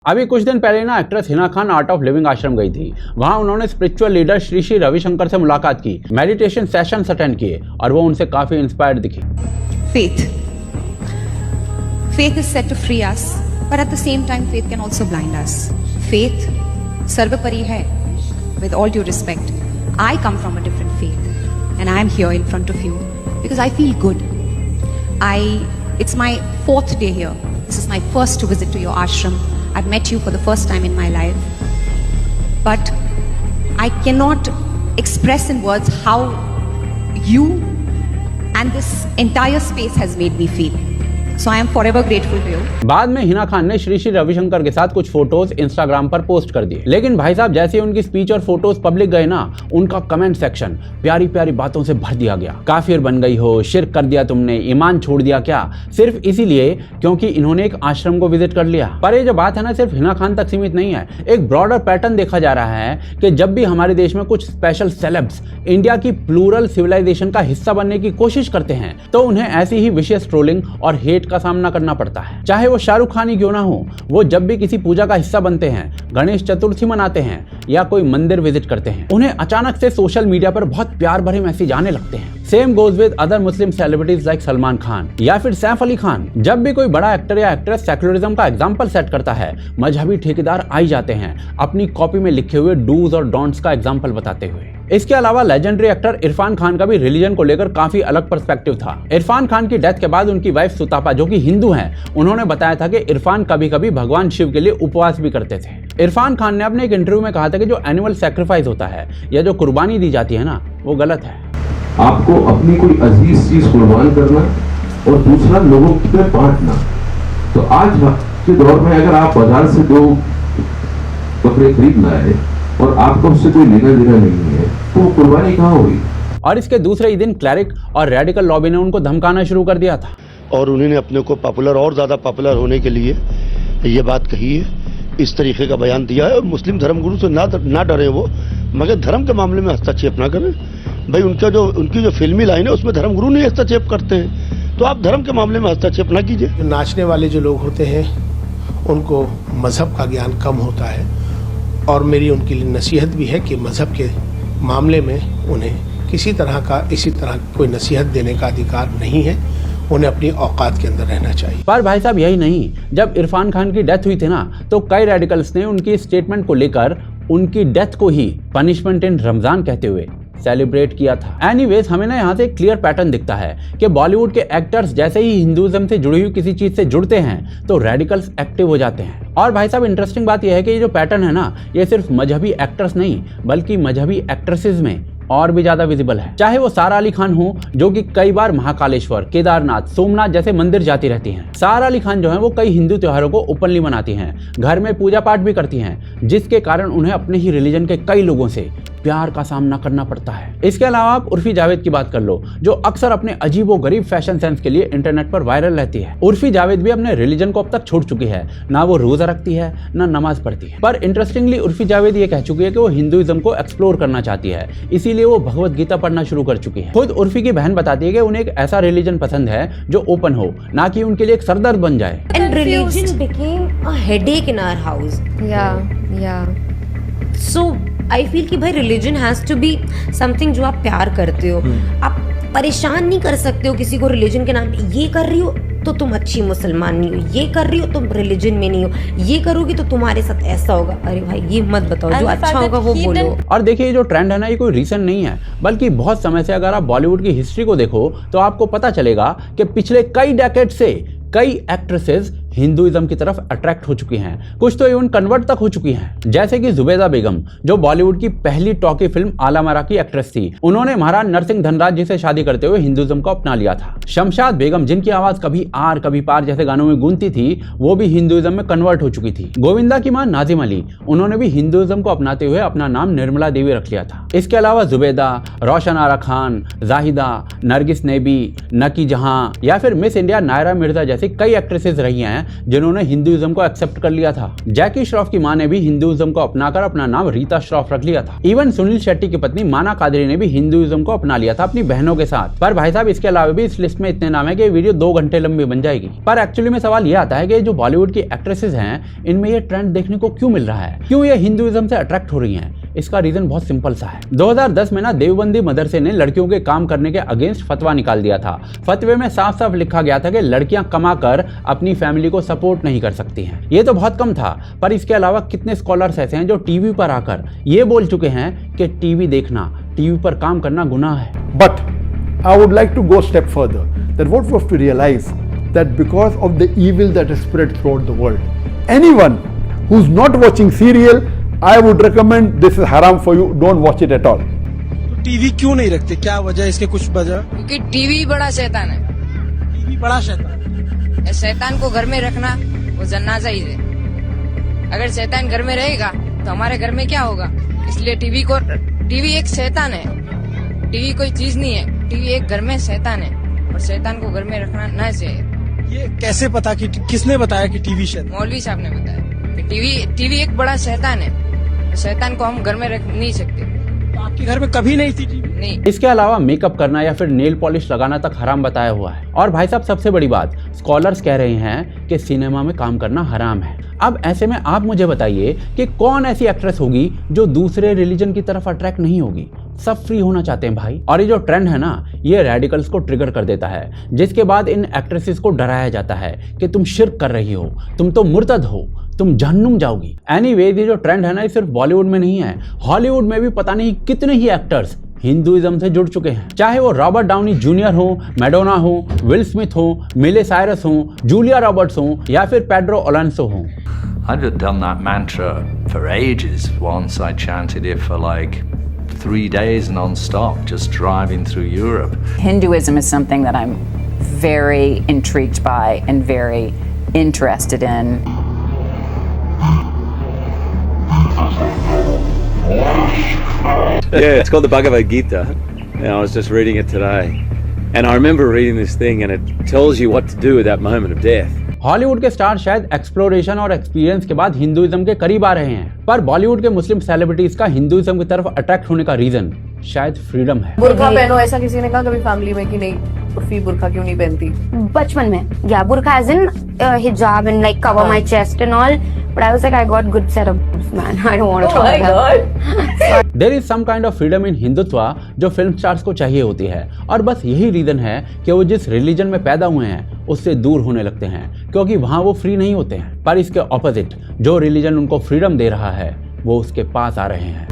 अभी कुछ दिन पहले ना actress Hina Khan art of living आश्रम गई थी। वहां उन्होंने स्पिरिचुअल लीडर श्री श्री रविशंकर से मुलाकात की, मेडिटेशन सेशंस अटेंड किए और वो उनसे काफी इंस्पायर्ड दिखी। Faith is set to free us, but at the same time faith can also blind us. Faith सर्वोपरि है. With all due respect, I come from a different faith and I am here in front of you because I feel good. It's my 4th day here. This is my first visit to your ashram. I've met you for the first time in my life. But I cannot express in words how you and this entire space has made me feel. So I am forever grateful to you. बाद में हिना खान ने श्री श्री रविशंकर के साथ कुछ photos Instagram पर post कर दिए, लेकिन भाई साहब जैसे ही उनकी स्पीच और फोटोज पब्लिक गए ना, उनका कमेंट सेक्शन प्यारी प्यारी बातों से भर दिया गया। काफिर बन गई हो, शिर्क कर दिया तुमने, ईमान छोड़ दिया क्या, सिर्फ इसीलिए क्योंकि इन्होंने एक आश्रम को विजिट कर लिया। पर ये जो बात है ना, सिर्फ हिना खान तक सीमित नहीं है। एक ब्रॉडर पैटर्न देखा जा रहा है कि जब भी हमारे देश में कुछ स्पेशल सेलेब्स इंडिया की प्लूरल सिविलाइजेशन का हिस्सा बनने की कोशिश करते हैं, तो उन्हें ऐसी ही विशियस ट्रोलिंग और हेट का सामना करना पड़ता है। चाहे वो शाहरुख खान ही क्यों ना हो, वो जब भी किसी पूजा का हिस्सा बनते हैं, गणेश चतुर्थी मनाते हैं या कोई मंदिर विजिट करते हैं, उन्हें अचानक से सोशल मीडिया पर बहुत प्यार भरे मैसेज आने लगते हैं। Same goes with other Muslim celebrities like Salman Khan या फिर सैफ अली खान। जब भी कोई बड़ा एक्टर या एक्ट्रेस सेक्युलरिज्म का एग्जाम्पल सेट करता है, मजहबी ठेकेदार आई जाते हैं अपनी कॉपी में लिखे हुए डूज और डोंट्स का एग्जाम्पल बताते हुए। इसके अलावा लेजेंडरी एक्टर इरफान खान का भी रिलीजन को लेकर काफी अलग पर्सपेक्टिव था। इरफान खान की डेथ के बाद उनकी वाइफ सुतापा, जो कि हिंदू हैं, उन्होंने बताया था कि इरफान कभी कभी भगवान शिव के लिए उपवास भी करते थे। इरफान खान ने अपने एक इंटरव्यू में कहा था कि जो एनिमल सैक्रिफाइस होता है या जो कुर्बानी दी जाती है ना, वो गलत है। आपको अपनी कोई अजीज चीज कुर्बान करना और दूसरा लोगों पे बांटना। तो आज के दौर में अगर आप बाजार से 2 बकरे खरीद लाए और आपको उससे कोई लेना देना नहीं है, तो कुर्बानी कहाँ हुई। और इसके दूसरे ही दिन क्लैरिक और रेडिकल लॉबी ने उनको धमकाना शुरू कर दिया था और उन्होंने अपने को पॉपुलर और ज़्यादा पॉपुलर होने के लिए ये बात कही है, इस तरीके का बयान दिया है। मुस्लिम धर्मगुरु से ना डरे वो, मगर धर्म के मामले में हस्तक्षेप ना करें। भाई उनकी जो फिल्मी लाइन है उसमें धर्मगुरु नहीं हस्तक्षेप करते हैं, तो आप धर्म के मामले में हस्तक्षेप ना कीजिए। नाचने वाले जो लोग होते हैं उनको मजहब का ज्ञान कम होता है और मेरी उनके लिए नसीहत भी है कि मजहब के मामले में उन्हें इसी तरह कोई नसीहत देने का अधिकार नहीं है। उन्हें अपनी औकात के अंदर रहना चाहिए। पर भाई साहब यही नहीं, जब इरफान खान की डेथ हुई थी ना, तो कई रेडिकल्स ने उनकी स्टेटमेंट को लेकर उनकी डेथ को ही पनिशमेंट इन रमजान कहते हुए सेलिब्रेट किया था। एनीवेज, हमें ना यहाँ से एक क्लियर पैटर्न दिखता है कि बॉलीवुड के एक्टर्स जैसे ही हिंदुइज्म से जुड़ी हुई किसी चीज से जुड़ते हैं तो रेडिकल्स एक्टिव हो जाते हैं। और भाई साहब इंटरेस्टिंग बात यह है कि ये जो पैटर्न है ना, ये सिर्फ मजहबी एक्टर्स नहीं बल्कि मजहबी एक्ट्रेसेस में और भी ज्यादा विजिबल है। चाहे वो सारा अली खान हो, जो कि कई बार महाकालेश्वर, केदारनाथ, सोमनाथ जैसे मंदिर जाती रहती हैं। सारा अली खान जो है वो कई हिंदू त्योहारों को ओपनली मनाती हैं, घर में पूजा पाठ भी करती हैं, जिसके कारण उन्हें अपने ही रिलीजन के कई लोगों से प्यार का सामना करना पड़ता है। इसके अलावा आप उर्फी जावेद की बात कर लो, जो अक्सर अपने अजीबोगरीब फैशन सेंस के लिए इंटरनेट पर वायरल रहती है। उर्फी जावेद भी अपने रिलीजन को अब तक छोड़ चुकी है, ना वो रोजा रखती है ना नमाज पढ़ती है। पर इंटरेस्टिंगली उर्फी जावेद ये कह चुकी है कि वो हिंदुइज्म को एक्सप्लोर करना चाहती है, इसीलिए वो भगवत गीता पढ़ना शुरू कर चुकी है। खुद उर्फी की बहन बताती है कि उन्हें एक ऐसा रिलीजन पसंद है जो ओपन हो, ना कि उनके लिए एक सरदर्द बन जाए। And religion became a headache in our house. Yeah. So I feel कि भाई religion has to be something जो आप प्यार करते हो। आप परेशान नहीं कर सकते हो किसी को रिलीजन के नाम पे। ये कर रही हो तो तुम अच्छी मुसलमान नहीं हो, ये कर रही हो तुम रिलीजन में नहीं हो, ये करोगी तो तुम्हारे साथ ऐसा होगा। अरे भाई ये मत बताओ, जो अच्छा होगा वो बोलो। और देखिए ये जो ट्रेंड है ना, ये कोई रीसेंट नहीं है, बल्कि बहुत समय से अगर आप बॉलीवुड की हिस्ट्री को देखो तो आपको पता चलेगा कि पिछले कई डेकेड से कई एक्ट्रेसेस हिंदुइज्म की तरफ अट्रैक्ट हो चुकी हैं, कुछ तो इवन कन्वर्ट तक हो चुकी हैं। जैसे कि जुबैदा बेगम, जो बॉलीवुड की पहली टॉकी फिल्म आलामारा की एक्ट्रेस थी, उन्होंने महाराज नरसिंह धनराज जी से शादी करते हुए हिंदुइज्म को अपना लिया था। शमशाद बेगम, जिनकी आवाज कभी आर कभी पार जैसे गानों में गूंजती थी, वो भी हिंदुइज्म में कन्वर्ट हो चुकी थी। गोविंदा की मां नाजिम अली, उन्होंने भी हिंदुइज्म को अपनाते हुए अपना नाम निर्मला देवी रख लिया था। इसके अलावा जुबैदा, रोशन आरा खान, जाहिदा, नरगिस नेबी, नकी जहां या फिर मिस इंडिया नायरा मिर्जा जैसी कई एक्ट्रेसेस रही हैं हैं जिन्होंने हिंदुइज्म को एक्सेप्ट कर लिया था। जैकी श्रॉफ की मां ने भी हिंदुइज्म को अपनाकर अपना नाम रीता श्रॉफ रख लिया था। इवन सुनील शेट्टी की पत्नी माना कादरी ने भी हिंदुइज्म को अपना लिया था अपनी बहनों के साथ। पर भाई साहब इसके अलावा भी इस लिस्ट में इतने नाम है कि वीडियो 2 घंटे लंबी बन जाएगी। पर एक्चुअली में सवाल ये आता है कि जो बॉलीवुड की एक्ट्रेसेस हैं इनमें ये ट्रेंड देखने को क्यों मिल रहा है, क्यों ये हिंदुइज्म से अट्रैक्ट हो रही हैं? इसका रीजन बहुत सिंपल सा है। 2010 में ना देवबंदी मदरसे ने लड़कियों के काम करने के अगेंस्ट फतवा निकाल दिया था। फतवे में साफ साफ लिखा गया था कि लड़कियां कमाकर अपनी फैमिली को सपोर्ट नहीं कर सकती हैं। ये तो बहुत कम था, पर इसके अलावा कितने स्कॉलर्स ऐसे हैं जो टीवी पर आकर ये बोल चुके हैं कि टीवी देखना, टीवी पर काम करना गुनाह है। But I would like to go a step further, that what we have to realize that because of the evil that is spread throughout the world, anyone who's not watching serial, I would recommend this is haram for you, don't watch it at all. तो TV क्यों नहीं रखते, क्या वजह, इसके कुछ वजह? क्योंकि टीवी बड़ा शैतान है। टीवी बड़ा शैतान है। शैतान को घर में रखना वो जन्नाजा ही है। अगर शैतान घर में रहेगा तो हमारे घर में क्या होगा? इसलिए टीवी एक शैतान है। टीवी कोई चीज नहीं है, टीवी एक घर में शैतान है और शैतान को घर में रखना ना चाहिए। ये कैसे पता कि किसने बताया कि टीवी शैतान? मौलवी साहब ने बताया कि टीवी एक बड़ा शैतान है। शैतान को हम घर में रख नहीं सकते। तो आपके घर में कभी नहीं थी टीवी? नहीं। इसके अलावा मेकअप करना या फिर नेल पॉलिश लगाना तक हराम बताया हुआ है। और भाई साहब सबसे बड़ी बात, स्कॉलर्स कह रहे हैं कि सिनेमा में काम करना हराम है। अब ऐसे में आप मुझे बताइए कि कौन ऐसी एक्ट्रेस होगी जो दूसरे रिलीजन की तरफ अट्रैक्ट नहीं होगी? सब फ्री होना चाहते हैं भाई। और ये जो ट्रेंड है ना, ये रेडिकल्स को ट्रिगर कर देता है, जिसके बाद इन एक्ट्रेसेस को डराया जाता है कि तुम शिर्क कर रही हो, तुम तो मुर्तद हो, तुम जहन्नुम जाओगी। एनीवेज ये जो ट्रेंड है ना, ये सिर्फ बॉलीवुड में नहीं है, हॉलीवुड में भी पता नहीं कितने ही एक्टर्स हिंदुइज्म से जुड़ चुके हैं। चाहे वो रॉबर्ट डाउनी जूनियर हो, मैडोना हो, विल स्मिथ हो, मिले साइरस हो, जूलिया रॉबर्ट्स हो या फिर पेड्रो अलोंसो हो। I'd have done that mantra for ages. Once I chanted it for like 3 days non-stop, just driving through Europe. Hinduism is something that I'm very intrigued by and very interested in. Yeah, it's called the Bhagavad Gita. And I was just reading it today. And I remember reading this thing and it tells you what to do at that moment of death. Hollywood के star शायद exploration और experience के बाद Hinduism के करीब आ रहे हैं, पर बॉलीवुड के मुस्लिम सेलिब्रिटीज का हिंदुइज्म की तरफ अट्रैक्ट होने का रीजन शायद फ्रीडम है। बुर्का पहनो, ऐसा किसी ने कहा कभी फैमिली में कि नहीं उर्फी बुर्का क्यों नहीं पहनती? बचपन में या बुर्का एज इन हिजाब and like cover my chest and all, but I was like I got good set of man, I don't want to talk about. There is some kind of freedom in Hindutva जो film stars को चाहिए होती है, और बस यही reason है कि वो जिस रिलीजन में पैदा हुए हैं उससे दूर होने लगते हैं, क्योंकि वहां वो फ्री नहीं होते हैं। पर इसके ऑपोजिट जो रिलीजन उनको फ्रीडम दे रहा है वो उसके पास आ रहे हैं।